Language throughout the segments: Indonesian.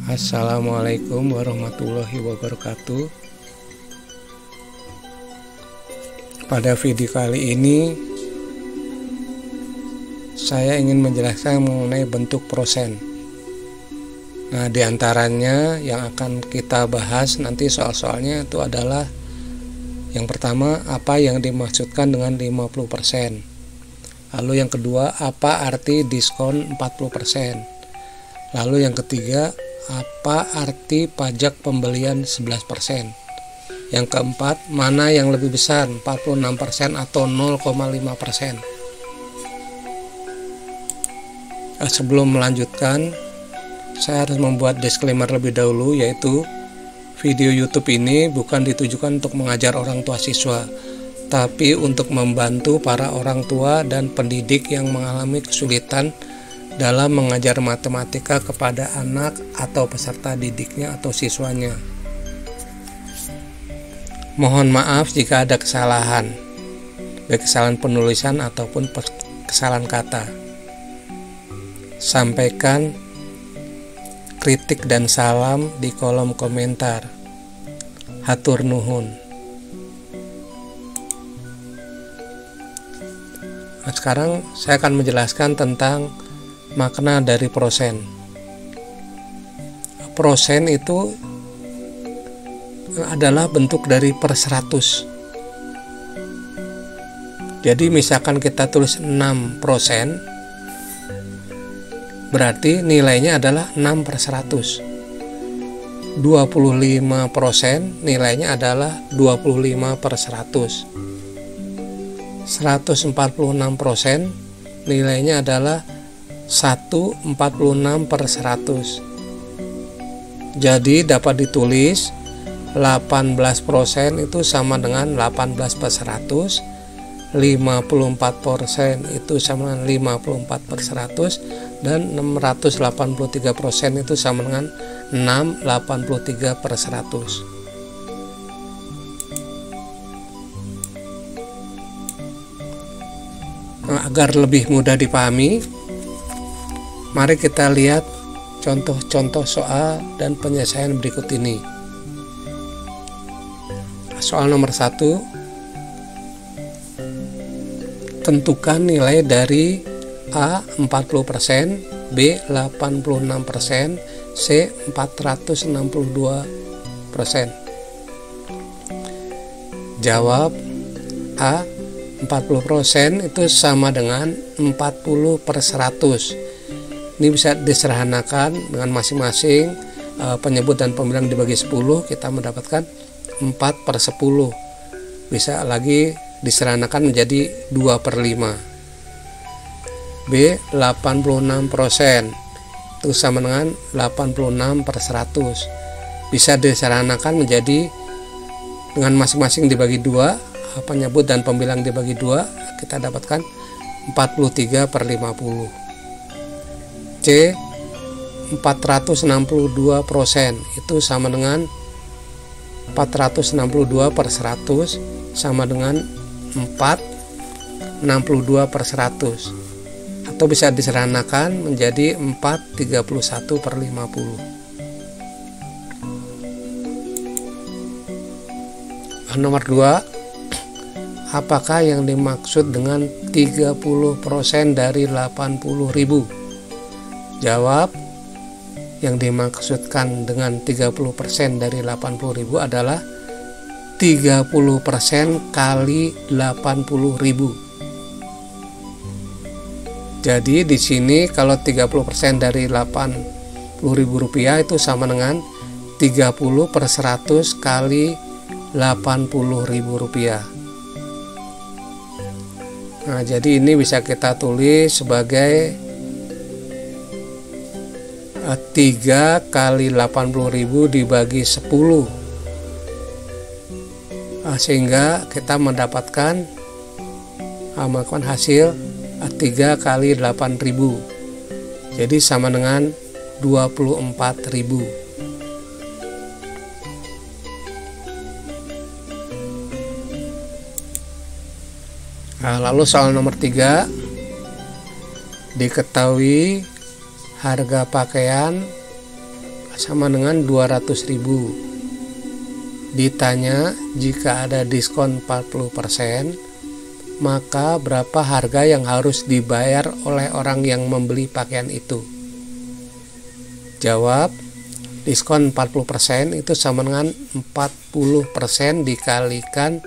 Assalamualaikum warahmatullahi wabarakatuh. Pada video kali ini saya ingin menjelaskan mengenai bentuk prosen. Nah, diantaranya yang akan kita bahas nanti soal-soalnya itu adalah yang pertama, apa yang dimaksudkan dengan 50%. Lalu yang kedua, apa arti diskon 40%. Lalu yang ketiga, apa arti pajak pembelian 11%. Yang keempat, mana yang lebih besar, 46% atau 0,5%. Sebelum melanjutkan, saya harus membuat disclaimer lebih dahulu, yaitu video YouTube ini bukan ditujukan untuk mengajar orang tua siswa, tapi untuk membantu para orang tua dan pendidik yang mengalami kesulitan dalam mengajar matematika kepada anak atau peserta didiknya atau siswanya. Mohon maaf jika ada kesalahan, baik kesalahan penulisan ataupun kesalahan kata. Sampaikan kritik dan salam di kolom komentar. Hatur nuhun. Nah, sekarang saya akan menjelaskan tentang makna dari prosen. Prosen itu adalah bentuk dari per 100. Jadi misalkan kita tulis 6%, berarti nilainya adalah 6 per 100. 25% nilainya adalah 25 per 100. 146% nilainya adalah 146 per 100. Jadi dapat ditulis 18% itu sama dengan 18 per 100, 54% itu sama dengan 54 per 100, dan 683% itu sama dengan 683 per 100. Nah, agar lebih mudah dipahami, mari kita lihat contoh-contoh soal dan penyelesaian berikut ini. Soal nomor 1, tentukan nilai dari A 40%, B 86%, C 462%. Jawab. A 40% itu sama dengan 40 per 100. Ini bisa disederhanakan dengan masing-masing penyebut dan pembilang dibagi 10, kita mendapatkan 4 per 10. Bisa lagi disederhanakan menjadi 2 per 5. B 86% itu sama dengan 86 per 100. Bisa disederhanakan menjadi dengan masing-masing dibagi 2, penyebut dan pembilang dibagi 2, kita dapatkan 43 per 50. C 462% itu sama dengan 462 per 100 sama dengan 462 per 100, atau bisa disederhanakan menjadi 431 per 50. Nomor 2, apakah yang dimaksud dengan 30% dari 80.000? Jawab. Yang dimaksudkan dengan 30% dari 80.000 adalah 30% kali 80.000. Jadi di sini kalau 30% dari 80.000 rupiah itu sama dengan 30 per 100 kali 80.000 rupiah. Nah, jadi ini bisa kita tulis sebagai 3 kali 80.000 dibagi 10, sehingga kita mendapatkan hasil 3 kali 8.000, jadi sama dengan 24.000. Nah, lalu soal nomor 3, diketahui harga pakaian sama dengan 200.000. Ditanya jika ada diskon 40%, maka berapa harga yang harus dibayar oleh orang yang membeli pakaian itu? Jawab, diskon 40% itu sama dengan 40% dikalikan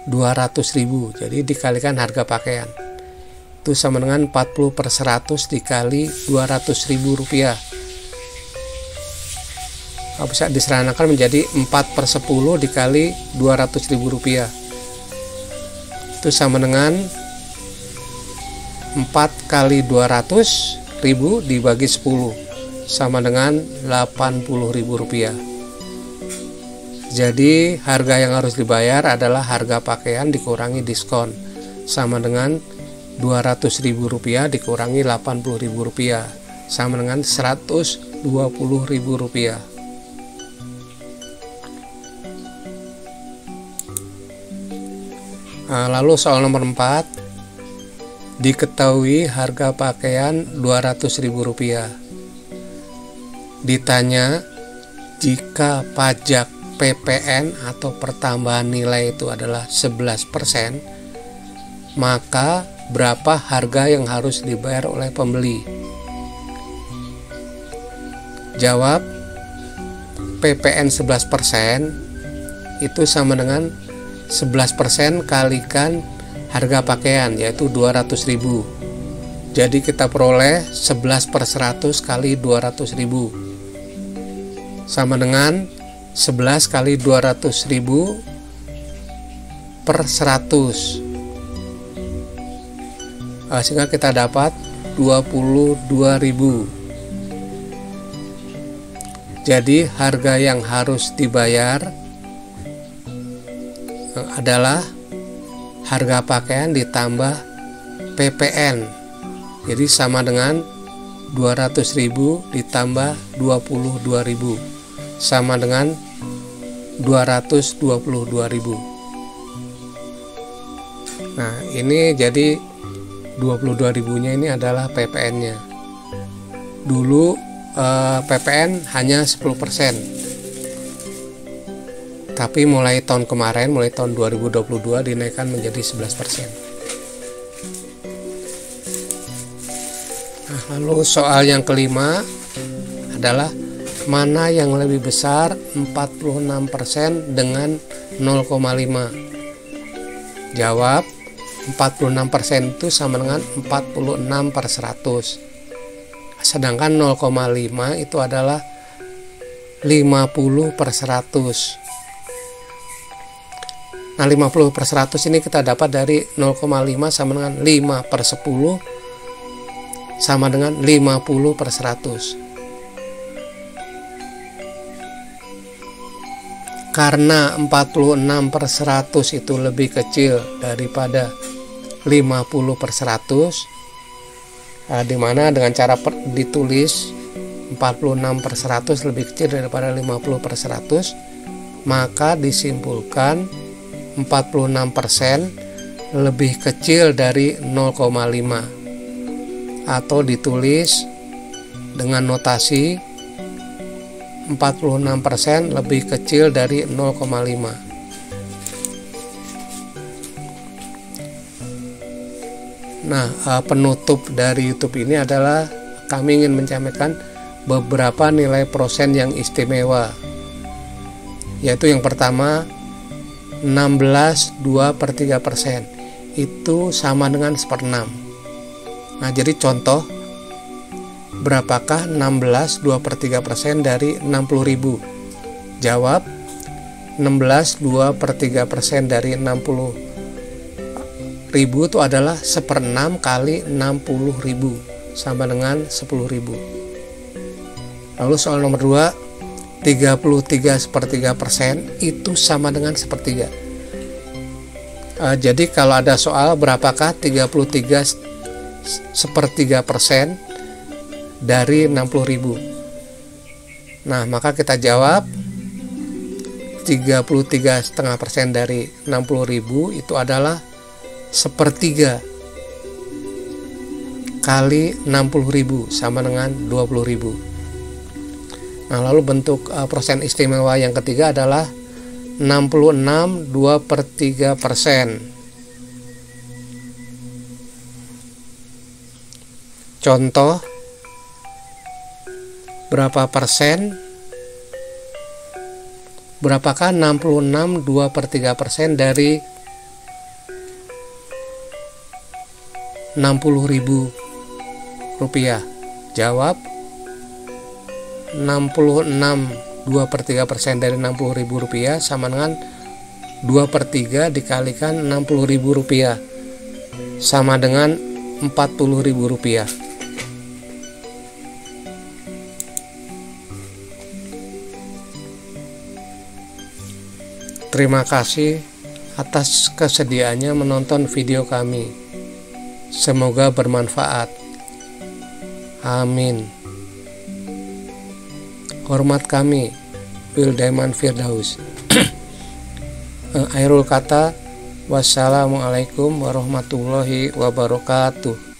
200.000. Jadi dikalikan harga pakaian. Itu sama dengan 40/100 dikali 200.000 rupiah. Bisa disederhanakan menjadi 4/10 dikali 200.000 rupiah. Itu sama dengan 4 kali 200.000 dibagi 10 sama dengan 80.000 rupiah. Jadi harga yang harus dibayar adalah harga pakaian dikurangi diskon, sama dengan 200.000 rupiah dikurangi 80.000 rupiah, sama dengan 120.000 rupiah. Nah, lalu soal nomor 4, diketahui harga pakaian 200.000 rupiah. Ditanya jika pajak PPN atau pertambahan nilai itu adalah 11%, maka berapa harga yang harus dibayar oleh pembeli? Jawab, PPN 11% itu sama dengan 11% kalikan harga pakaian, yaitu 200.000. Jadi kita peroleh 11/100 kali 200.000 sama dengan 11 kali 200.000 per 100, sehingga kita dapat 22.000. Jadi harga yang harus dibayar adalah harga pakaian ditambah PPN. Jadi sama dengan 200.000 ditambah 22.000 sama dengan 222.000. Nah, ini jadi 22.000-nya ini adalah PPN-nya. Dulu PPN hanya 10%. Tapi mulai tahun kemarin, mulai tahun 2022 dinaikkan menjadi 11%. Nah, lalu soal yang kelima adalah mana yang lebih besar 46% dengan 0,5? Jawab, 46% itu sama dengan 46/100. Sedangkan 0,5 itu adalah 50/100. Nah, 50/100 ini kita dapat dari 0,5 sama dengan 5/10 sama dengan 50/100. Karena 46/100 itu lebih kecil daripada 50/100, dimana dengan cara ditulis 46/100 lebih kecil daripada 50/100, maka disimpulkan 46% lebih kecil dari 0,5, atau ditulis dengan notasi 46% lebih kecil dari 0,5. Nah, penutup dari YouTube ini adalah kami ingin menyampaikan beberapa nilai prosen yang istimewa, yaitu yang pertama 16,2/3%, itu sama dengan 1/6. Nah, jadi contoh, berapakah 16,2/3% dari 60.000? Jawab, 16,2/3% dari 60.000 itu adalah 1/6 kali 60.000 sama dengan 10.000. Lalu soal nomor 2, 33/3% itu sama dengan 1/3. Jadi kalau ada soal berapakah 33/3% dari 60.000, nah maka kita jawab 33,5% dari 60.000 itu adalah 1/3 kali 60.000 sama dengan 20.000. Nah, lalu bentuk persen istimewa yang ketiga adalah 66 2/3%. Contoh, berapa persen? Berapakah 66 2/3% dari 60.000 rupiah? Jawab, 66 2/3% dari 60.000 rupiah sama dengan 2/3 dikalikan 60.000 rupiah sama dengan 40.000 rupiah. Terima kasih atas kesediaannya menonton video kami. Semoga bermanfaat. Amin. Hormat kami, Wildaman Firdaus. Akhirul kata, wassalamualaikum warahmatullahi wabarakatuh.